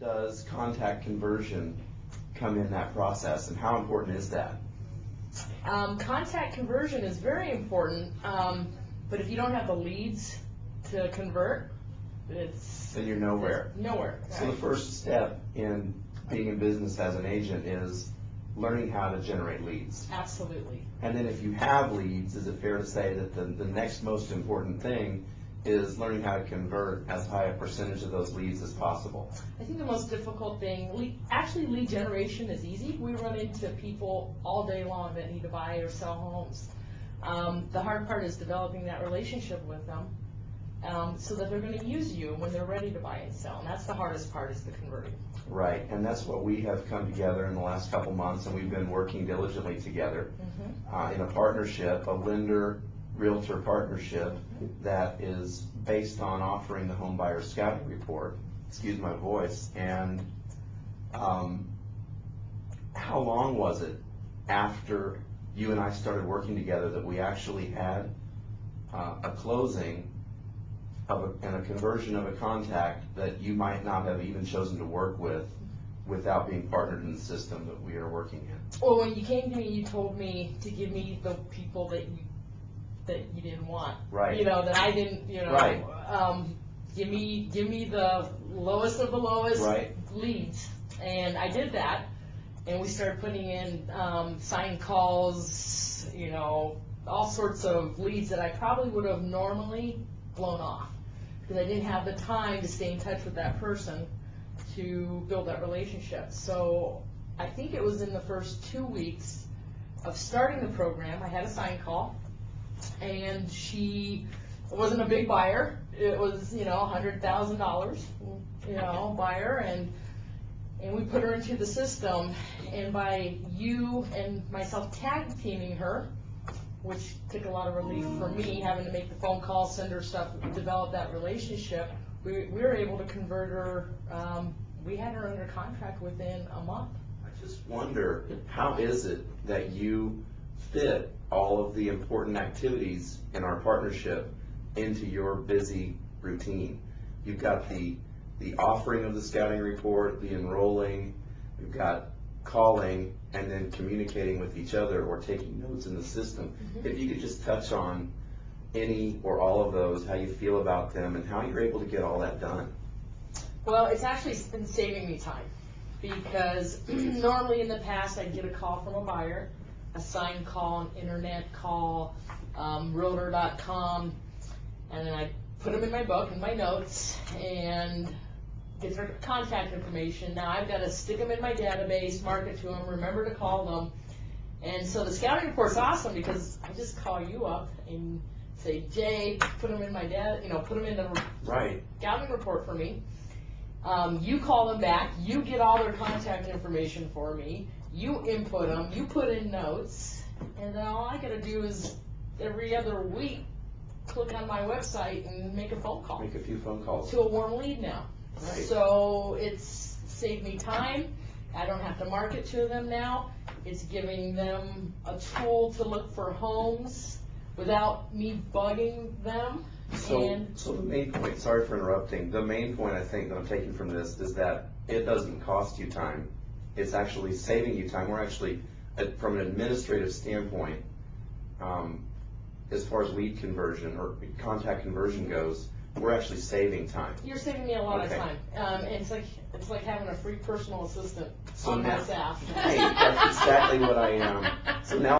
does contact conversion come in that process, and how important is that? Contact conversion is very important, but if you don't have the leads to convert, Then you're nowhere. Nowhere. So the first step in being in business as an agent is learning how to generate leads. Absolutely. And then if you have leads, is it fair to say that the next most important thing is learning how to convert as high a percentage of those leads as possible? I think the most difficult thing, actually lead generation is easy. We run into people all day long that need to buy or sell homes. The hard part is developing that relationship with them so that they're going to use you when they're ready to buy and sell. And that's the hardest part, is the converting. Right, and that's what we have come together in the last couple months, and we've been working diligently together in a partnership, a lender-realtor partnership that is based on offering the home buyer scouting report. Excuse my voice. And how long was it after you and I started working together that we actually had a closing and a conversion of a contact that you might not have even chosen to work with without being partnered in the system that we are working in? Well, when you came to me, you told me to give me the people that you didn't want. Right. You know, that I didn't, Right. Give me the lowest of the lowest Right. leads. And I did that, and we started putting in sign calls, all sorts of leads that I probably would have normally blown off, because I didn't have the time to stay in touch with that person to build that relationship. So I think it was in the first 2 weeks of starting the program, I had a sign call, and she wasn't a big buyer. It was, $100,000, buyer, and we put her into the system, and by you and myself tag teaming her, which took a lot of relief for me, having to make the phone calls, send her stuff, develop that relationship, we were able to convert her. We had her under contract within a month. I just wonder, how is it that you fit all of the important activities in our partnership into your busy routine? You've got the offering of the scouting report, the enrolling, you've got calling, and then communicating with each other or taking notes in the system. If you could just touch on any or all of those, how you feel about them, and how you're able to get all that done. Well, it's actually been saving me time, because normally in the past I'd get a call from a buyer, a sign call, an internet call, realtor.com, and then I put them in my book, in my notes, and get their contact information. Now I've got to stick them in my database, mark it to them, remember to call them. And so the scouting report's awesome, because I just call you up and say, Jay, put them in my put them in the scouting report for me. You call them back, you get all their contact information for me, you input them, you put in notes, and then all I gotta do is every other week click on my website and make a phone call. Make a few phone calls. To a warm lead now. Right. So it's saved me time. I don't have to market to them now. It's giving them a tool to look for homes without me bugging them. So the main point, sorry for interrupting, the main point I think that I'm taking from this is that it doesn't cost you time. It's actually saving you time. We're actually, from an administrative standpoint, as far as lead conversion or contact conversion goes, we're actually saving time. You're saving me a lot of time. And it's like having a free personal assistant on my staff. Right, that's exactly what I am. So now